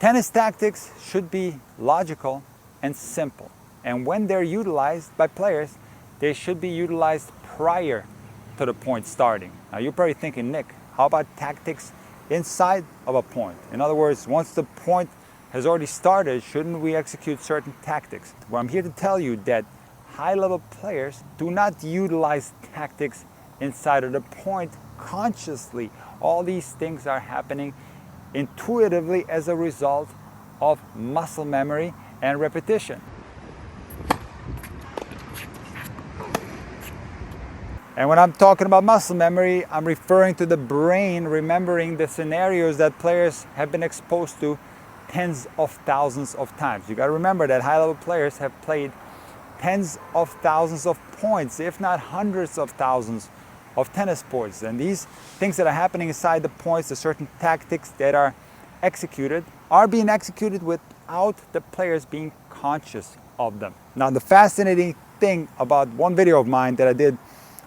Tennis tactics should be logical and simple. And when they're utilized by players, they should be utilized prior to the point starting. Now you're probably thinking, Nick, how about tactics inside of a point? In other words, once the point has already started, shouldn't we execute certain tactics? Well, I'm here to tell you that high-level players do not utilize tactics inside of the point consciously. All these things are happening intuitively as a result of muscle memory and repetition. And when I'm talking about muscle memory, I'm referring to the brain remembering the scenarios that players have been exposed to tens of thousands of times. You got to remember that high-level players have played tens of thousands of points, if not hundreds of thousands of tennis points. And these things that are happening inside the points, the certain tactics that are being executed without the players being conscious of them. Now, the fascinating thing about one video of mine that I did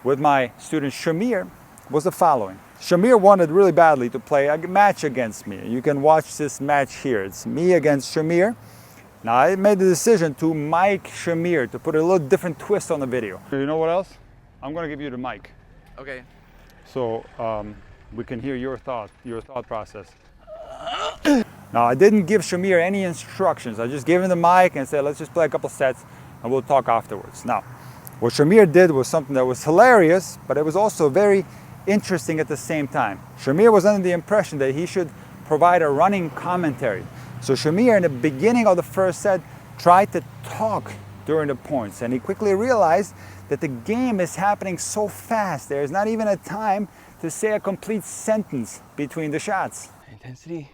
with my student Shamir was the following. Shamir wanted really badly to play a match against me. You can watch this match here. It's me against Shamir. Now I made the decision to mic Shamir, to put a little different twist on the video. You know what else? I'm going to give you the mic. Okay. So we can hear your thought process. Now I didn't give Shamir any instructions. I just gave him the mic and said, let's just play a couple sets and we'll talk afterwards. Now, what Shamir did was something that was hilarious, but it was also very interesting at the same time. Shamir was under the impression that he should provide a running commentary. So Shamir, in the beginning of the first set, tried to talk during the points, and he quickly realized that the game is happening so fast. There's not even a time to say a complete sentence between the shots. Intensity.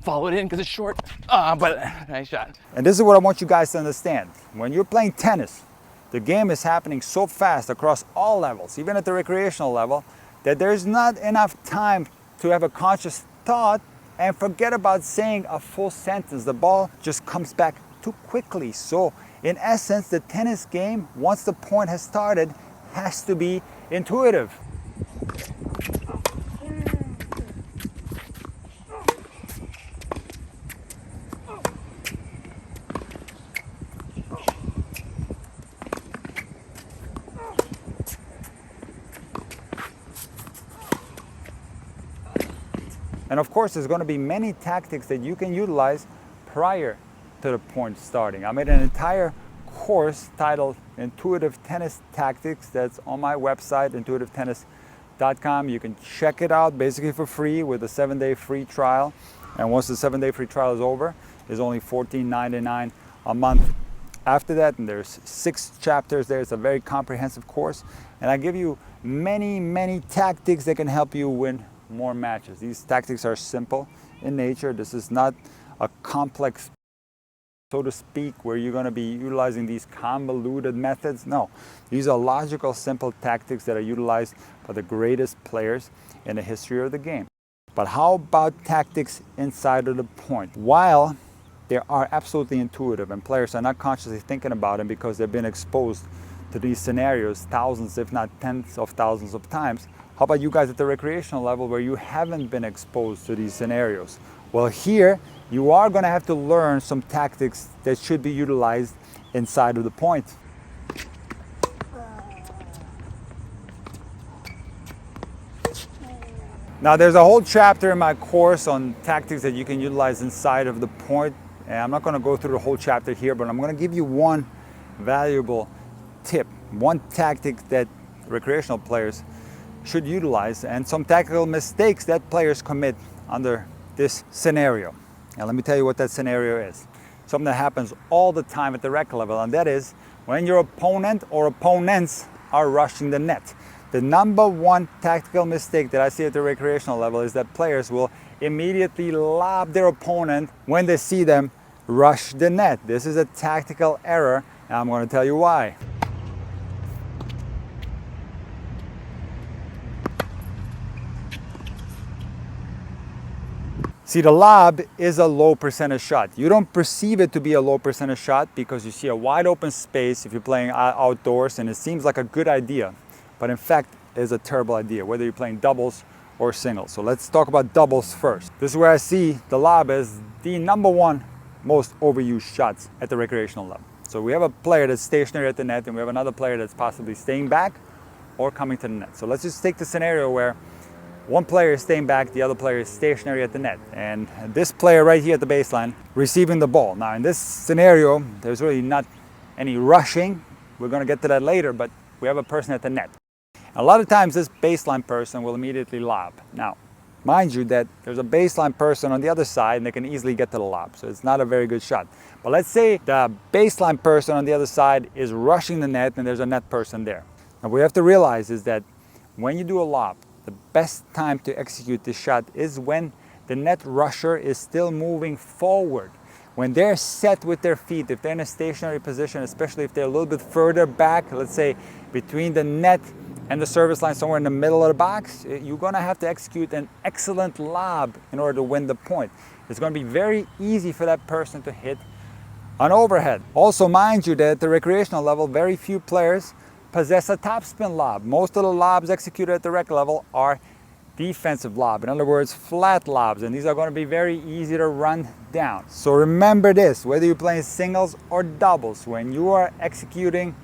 Follow it in because it's short, but nice shot. And this is what I want you guys to understand. When you're playing tennis, the game is happening so fast across all levels, even at the recreational level, that there's not enough time to have a conscious thought and forget about saying a full sentence. The ball just comes back too quickly. So in essence, the tennis game, once the point has started, has to be intuitive. And of course, there's going to be many tactics that you can utilize prior to the point starting. I made an entire course titled Intuitive Tennis Tactics that's on my website, intuitivetennis.com. You can check it out basically for free with a 7-day free trial. And once the 7-day free trial is over, it's only $14.99 a month after that. And there's 6 chapters there. It's a very comprehensive course. And I give you many tactics that can help you win more matches. These tactics are simple in nature. This is not a complex, so to speak, where you're going to be utilizing these convoluted methods. No, these are logical, simple tactics that are utilized by the greatest players in the history of the game. But how about tactics inside of the point? While they are absolutely intuitive and players are not consciously thinking about them because they've been exposed to these scenarios thousands, if not tens of thousands of times, how about you guys at the recreational level where you haven't been exposed to these scenarios? Well, here you are going to have to learn some tactics that should be utilized inside of the point. Now, there's a whole chapter in my course on tactics that you can utilize inside of the point. And I'm not going to go through the whole chapter here, but I'm going to give you one valuable tip, one tactic that recreational players should utilize, and some tactical mistakes that players commit under this scenario. Now let me tell you what that scenario is. Something that happens all the time at the rec level, and that is when your opponent or opponents are rushing the net. The number one tactical mistake that I see at the recreational level is that players will immediately lob their opponent when they see them rush the net. This is a tactical error, and I'm going to tell you why. See, the lob is a low percentage shot. You don't perceive it to be a low percentage shot because you see a wide open space if you're playing outdoors and it seems like a good idea. But in fact, it's a terrible idea, whether you're playing doubles or singles. So let's talk about doubles first. This is where I see the lob as the #1 most overused shots at the recreational level. So we have a player that's stationary at the net, and we have another player that's possibly staying back or coming to the net. So let's just take the scenario where one player is staying back, the other player is stationary at the net. And this player right here at the baseline receiving the ball. Now in this scenario, there's really not any rushing. We're going to get to that later, but we have a person at the net. A lot of times this baseline person will immediately lob. Now, mind you that there's a baseline person on the other side and they can easily get to the lob, so it's not a very good shot. But let's say the baseline person on the other side is rushing the net and there's a net person there. Now what we have to realize is that when you do a lob, the best time to execute this shot is when the net rusher is still moving forward. When they're set with their feet, if they're in a stationary position, especially if they're a little bit further back, let's say between the net and the service line, somewhere in the middle of the box, you're going to have to execute an excellent lob in order to win the point. It's going to be very easy for that person to hit an overhead. Also, mind you that at the recreational level, very few players possess a topspin lob. Most of the lobs executed at the rec level are defensive lob. In other words, flat lobs, and these are going to be very easy to run down. So remember this, whether you're playing singles or doubles, when you are executing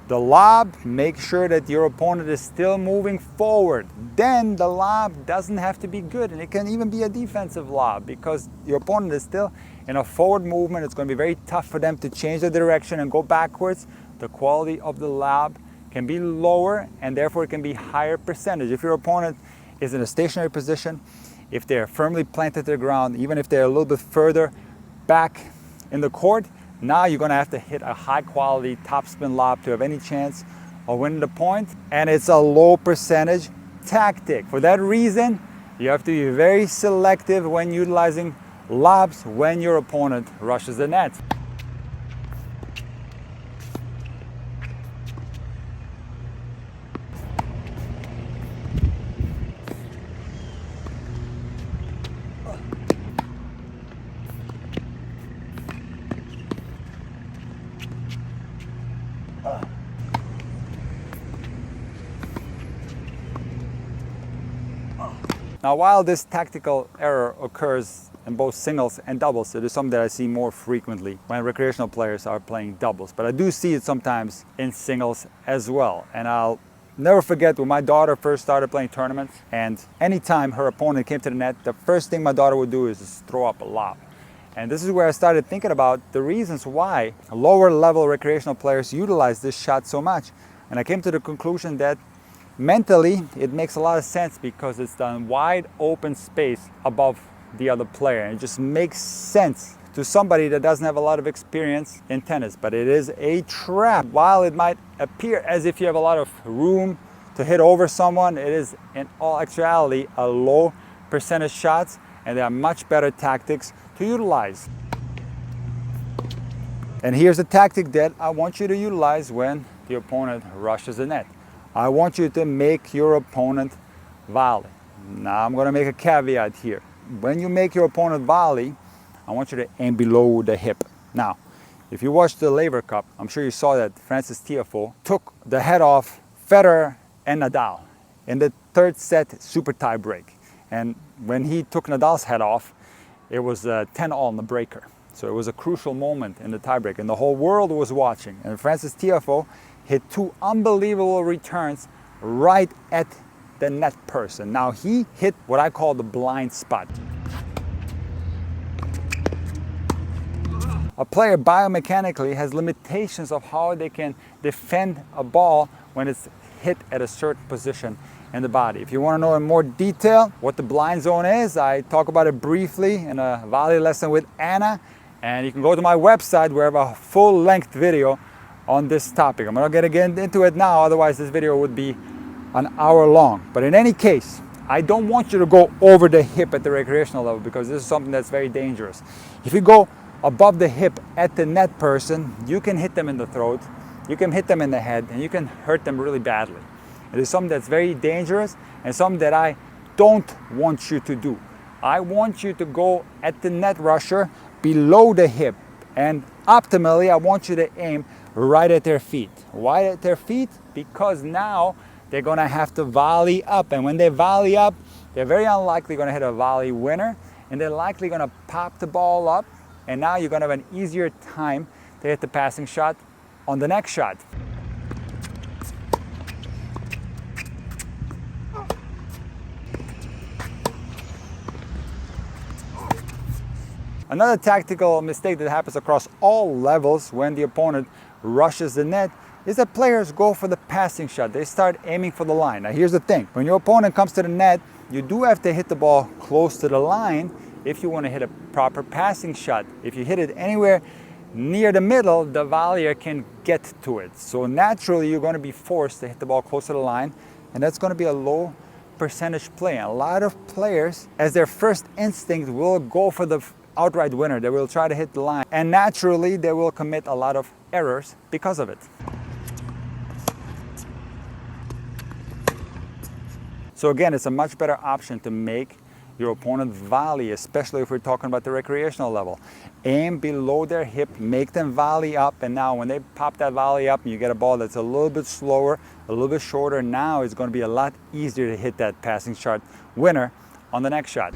the lob, make sure that your opponent is still moving forward. Then the lob doesn't have to be good, and it can even be a defensive lob because your opponent is still in a forward movement. It's going to be very tough for them to change the direction and go backwards. The quality of the lob can be lower, and therefore it can be higher percentage. If your opponent is in a stationary position, if they're firmly planted to the ground, even if they're a little bit further back in the court, now you're going to have to hit a high quality topspin lob to have any chance of winning the point, and it's a low percentage tactic. For that reason, you have to be very selective when utilizing lobs when your opponent rushes the net. Now, while this tactical error occurs in both singles and doubles, it is something that I see more frequently when recreational players are playing doubles. But I do see it sometimes in singles as well. And I'll never forget when my daughter first started playing tournaments, and anytime her opponent came to the net, the first thing my daughter would do is just throw up a lob. And this is where I started thinking about the reasons why lower level recreational players utilize this shot so much. And I came to the conclusion that mentally, it makes a lot of sense because it's done wide open space above the other player. And it just makes sense to somebody that doesn't have a lot of experience in tennis. But it is a trap. While it might appear as if you have a lot of room to hit over someone, it is in all actuality a low percentage shots, and there are much better tactics to utilize. And here's a tactic that I want you to utilize when the opponent rushes the net. I want you to make your opponent volley. Now I'm going to make a caveat here. When you make your opponent volley, I want you to aim below the hip. Now, if you watched the Laver Cup, I'm sure you saw that Frances Tiafoe took the head off Federer and Nadal in the third set super tie break. And when he took Nadal's head off, it was 10-all in the breaker. So it was a crucial moment in the tiebreak, and the whole world was watching. And Frances Tiafoe hit two unbelievable returns right at the net person. Now he hit what I call the blind spot. A player biomechanically has limitations of how they can defend a ball when it's hit at a certain position in the body. If you want to know in more detail what the blind zone is, I talk about it briefly in a volley lesson with Anna, and you can go to my website where I have a full-length video on this topic. I'm not going to get into it now, otherwise this video would be an hour long. But in any case, I don't want you to go over the hip at the recreational level because this is something that's very dangerous. If you go above the hip at the net person, you can hit them in the throat, you can hit them in the head, and you can hurt them really badly. It is something that's very dangerous and something that I don't want you to do. I want you to go at the net rusher below the hip, and optimally I want you to aim right at their feet. Why at their feet? Because now they're going to have to volley up, and when they volley up, they're very unlikely going to hit a volley winner, and they're likely going to pop the ball up, and now you're going to have an easier time to hit the passing shot on the next shot. Another tactical mistake that happens across all levels when the opponent rushes the net is that players go for the passing shot. They start aiming for the line. Now here's the thing, when your opponent comes to the net, you do have to hit the ball close to the line if you want to hit a proper passing shot. If you hit it anywhere near the middle, the volleyer can get to it. So naturally you're going to be forced to hit the ball close to the line, and that's going to be a low percentage play. And a lot of players, as their first instinct, will go for the outright winner. They will try to hit the line, and naturally they will commit a lot of errors because of it. So again, it's a much better option to make your opponent volley, especially if we're talking about the recreational level. Aim below their hip, make them volley up, and now when they pop that volley up and you get a ball that's a little bit slower, a little bit shorter, now it's going to be a lot easier to hit that passing shot winner on the next shot.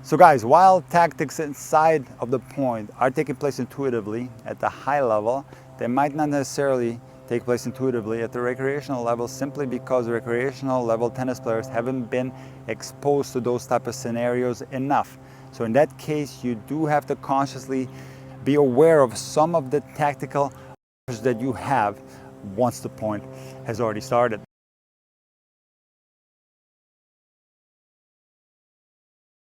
So guys, while tactics inside of the point are taking place intuitively at the high level, they might not necessarily take place intuitively at the recreational level, simply because recreational level tennis players haven't been exposed to those type of scenarios enough. So in that case, you do have to consciously be aware of some of the tactical that you have once the point has already started.